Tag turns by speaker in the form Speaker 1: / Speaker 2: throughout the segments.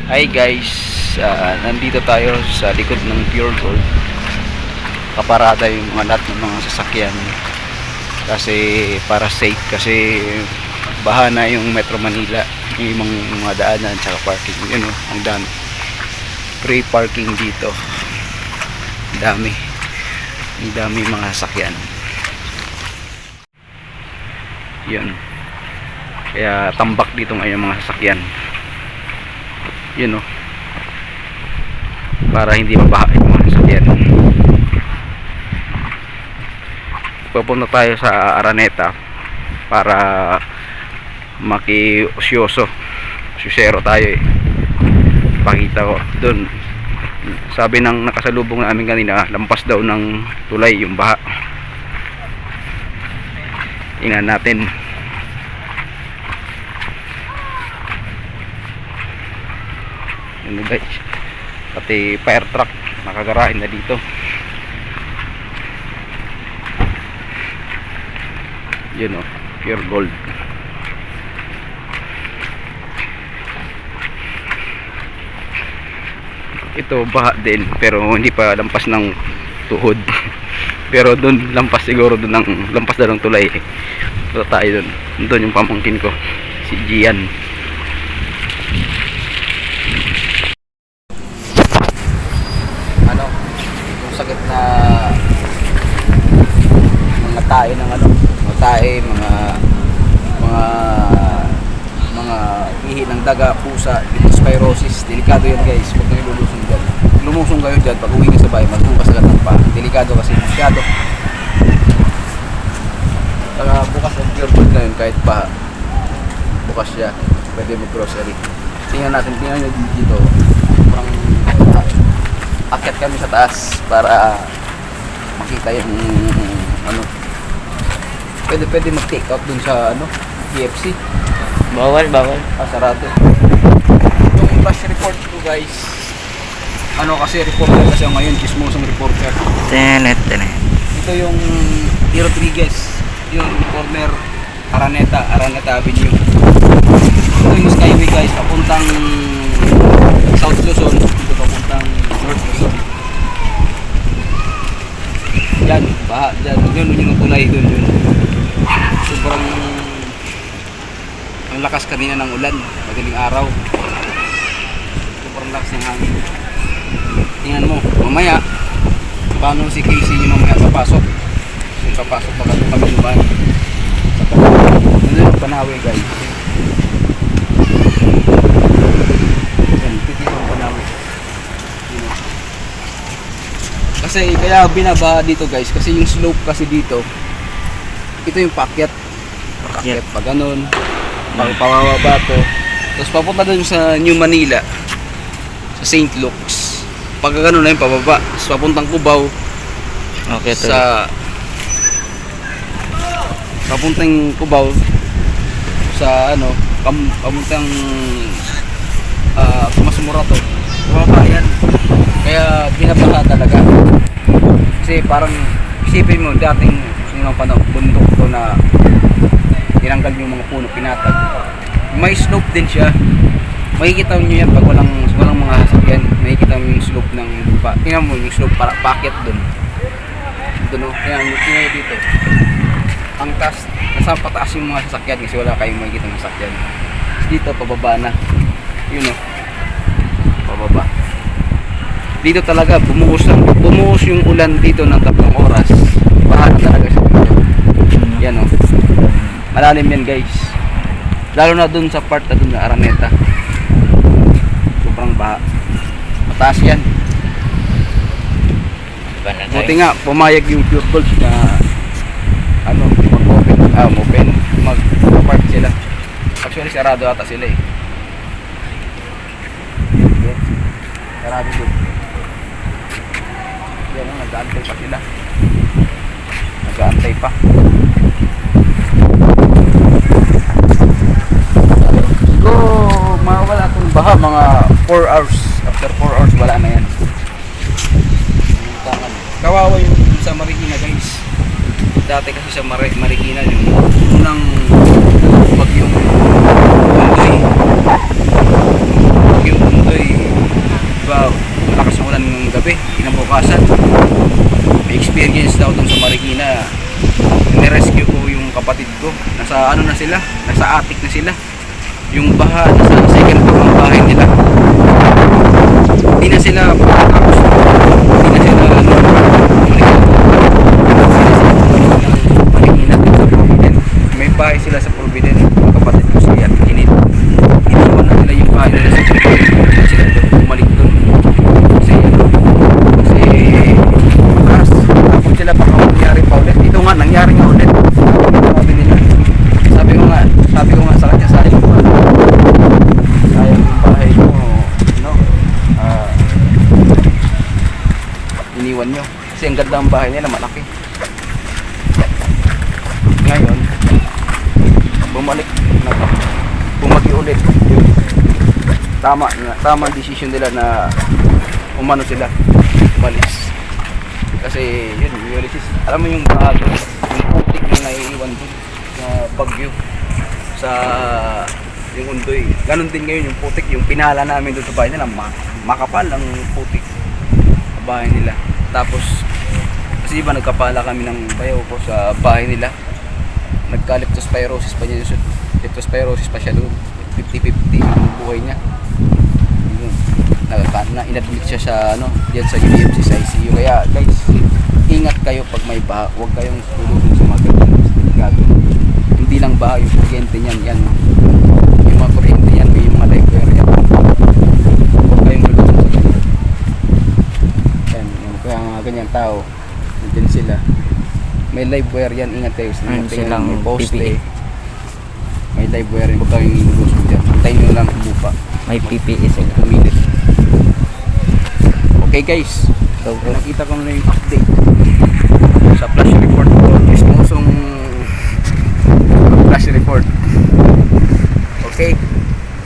Speaker 1: Hi guys, nandito tayo sa likod ng Pure Gold. Kaparada yung mga lahat ng mga sasakyan kasi para safe, kasi baha na yung Metro Manila, yung mga daanan tsaka parking. Yun o, ang dami free parking dito, ang dami mga sasakyan. Yun, kaya tambak dito ngayon mga sasakyan. Yun o, para hindi mabaha yung mga sasakyan. Pupunta tayo sa Araneta para makiusyoso, syusero tayo eh. Pakita ko doon, sabi ng nakasalubong namin kanina, lampas daw ng tulay yung baha. Tingnan natin. Ano guys, pati fire truck nakagarahin na dito. Yun o, Pure Gold. Ito baha din pero hindi pa lampas ng tuhod. Pero doon lampas, siguro doon ng lampas na ng tulay eh. So tayo doon yung pamangkin ko, si Gian. Sakit na mga tae ng mga tae, mga ihi ng daga, pusa, leptospirosis. Delikado yan guys, huwag nyo lulusong dyan. Lumusong kayo dyan, pag uwi nyo sa bahay, magbukas agad ng pa. Delikado kasi masyado. Bukas ang Pure Gold na yun, kahit pa bukas siya, pwede mag-grocery. Tingnan nyo dito, parang akyat kami sa taas para makita yung pwede mag take out dun sa KFC.
Speaker 2: Bawal.
Speaker 1: Sarado. Yung rush report ko guys, kasi reporter kasi ngayon, chismosong reporter.
Speaker 2: Tenet.
Speaker 1: Ito yung Rodriguez, yung corner Araneta Avenue. Ito yung Skyway guys, papuntang South Luzon, dito papuntang North Luzon. Yan, baha dyan. Yun yung tulay dun. Sobrang ang lakas kanina ng ulan, madaling araw. Sobrang lakas ng hangin. Tingnan mo, mamaya paano si Casey yung mamaya papasok. Yung papasok pa kami lumayan. Ano yung Panawe guys. Kasi kaya binaba dito guys, kasi yung slope kasi dito, ito yung paakyat pa ganun, pababa to, tapos papunta dun sa New Manila, sa St. Luke's, pag ganun na yung pababa, tapos papuntang Cubao,
Speaker 2: Okay,
Speaker 1: papuntang Cubao sa papuntang Kumasumura to, pababa yan. Kaya binabaha talaga. Kasi parang isipin mo dating yung panahon bundok to na tinanggal yung mga puno, pinatag. May slope din siya. Makikita nyo yan pag walang mga sasakyan. Makikita mo yung slope ng lupa. Tingnan mo yung slope para packet dun. Doon o. Tingnan nyo dito. Ang taas, nasa pataas yung mga sasakyan kasi wala kayong makikita ng sasakyan. Dito pababa na. Yun o. Pababa. Dito talaga bumuhos yung ulan dito ng 3 oras. Baha na talaga siya dito. Yan o. Malalim yan guys. Lalo na dun sa part na dun na Araneta. Sobrang baha. Mataas yan. Buti nga pumayag yung Pure Gold na mag-park sila. Actually sarado ata sila eh. Sarado dun. Yan o, nag-aantay pa sila. Nag-aantay pa. So, mawala itong baha mga 4 hours. After 4 hours, wala na yan. Kawawa yung sa Marikina guys. Dati kasi sa Marikina yung unang bagyong Undoy. Bagyong Undoy. kapatid ko. Nasa ano na sila, nasa attic na sila. Yung baha, nasa second floor ng bahay nila. Hindi na sila tapos. Hindi na sila may bahay sila sa Provident. Kapatid ko si Ate Kinit. Iniwan na nila yung bahay nila sa Provident. Sila bumalik doon. Kasi taas. Tapos sila baka mangyari pa ulit. Ito nga, nangyari nga ulit. Sabi nila. Sabi ko nga sa kanya, sayang yung bahay mo, iniwan nyo. Kasi ang ganda ang bahay nila, malaki. Ngayon, bumagi ulit. Tama ang decision nila na umano sila, umalis. Kasi yun, alam mo yung bahay, yung putik na naiiwan dun sa Bagyo, sa yung Undoy. Ganon din ngayon yung putik, yung pinala namin doon sa bahay nila, makapal ang putik sa bahay nila. Tapos kasi iba nagkapala kami ng bayaw ko sa bahay nila, nagka-leptospirosis pa niya, leptospirosis pa siya doon, 50-50 yung buhay niya. Inadmit siya sa diyan sa UMC sa ICU. Kaya guys, ingat kayo pag may baha, huwag kayong tulugin sa mga ganyan. Hindi lang baha, yung kuryente niyan, yan. Yung mga kuryente yan, may mga live wire yan. Huwag kayong tulugin sa ganyan. Yan, kaya mga ganyan tao, nandiyan sila. May live wire yan, ingat kayo.
Speaker 2: Silang
Speaker 1: may poste.
Speaker 2: PPE.
Speaker 1: May live wire, huwag kayong inulusog dyan. Antayin nyo lang kumupa.
Speaker 2: May PPE sila.
Speaker 1: Pumilit. Okay guys,
Speaker 2: So,
Speaker 1: nakita ko na yung update sa flash report ko. Mismosong flash report. Okay,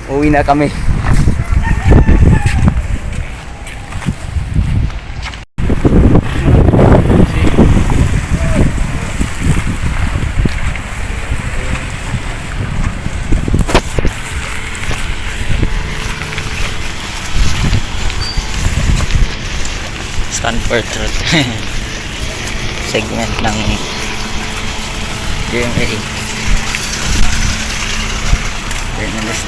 Speaker 1: uwi na kami.
Speaker 2: Stand for truth. Segment ng GMA. Journalist.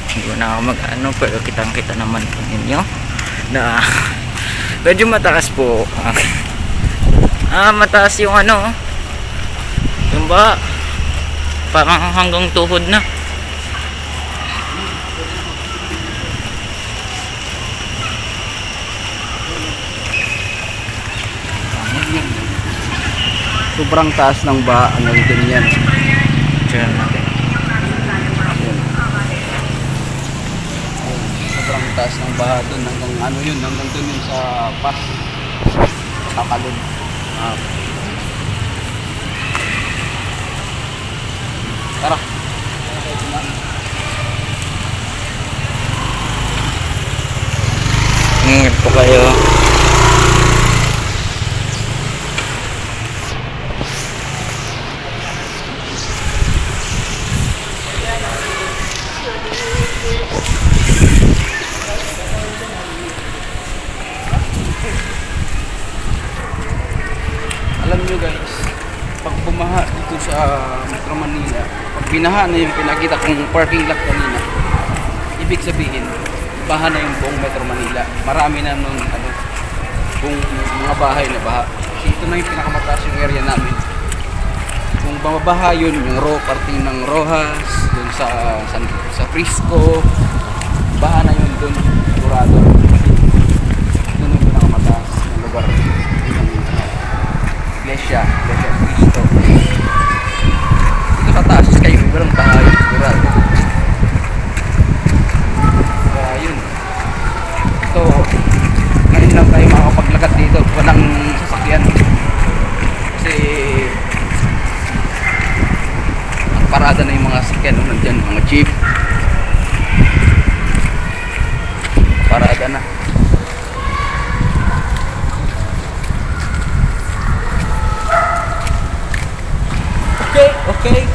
Speaker 2: Hindi na ako mag-ano, pero kitang-kita naman po ninyo na medyo mataas po. Mataas yung yung ba parang hanggang tuhod na.
Speaker 1: Sobrang taas ng baha hanggang ganyan.
Speaker 2: Diyan natin.
Speaker 1: Sobrang taas ng baha dun hanggang hanggang dun yun sa pas. Kakalun. Tara.
Speaker 2: Ingat po kayo.
Speaker 1: Alam nyo guys, pag bumaha dito sa Metro Manila, pag binaha na yung pinakita kong parking lot kanina, ibig sabihin, baha na yung buong Metro Manila. Marami na nung kung mga bahay na baha. Kasi ito na yung pinakamataas yung area namin. Kung babaha yun, yung parting ng Rojas, dun sa Frisco, baha na yun dun, sigurado. Dun yung pinakamataas na lugar. Iglesia Cristo. Dito sa taas kayo, walang bahay, sigurado. Kaya yun. Ito, ngayon lang tayo makakapaglakad dito, walang sasakyan. Kasi parada na yung mga sasakyan, nandyan, mga jeep. Parada na. Okay.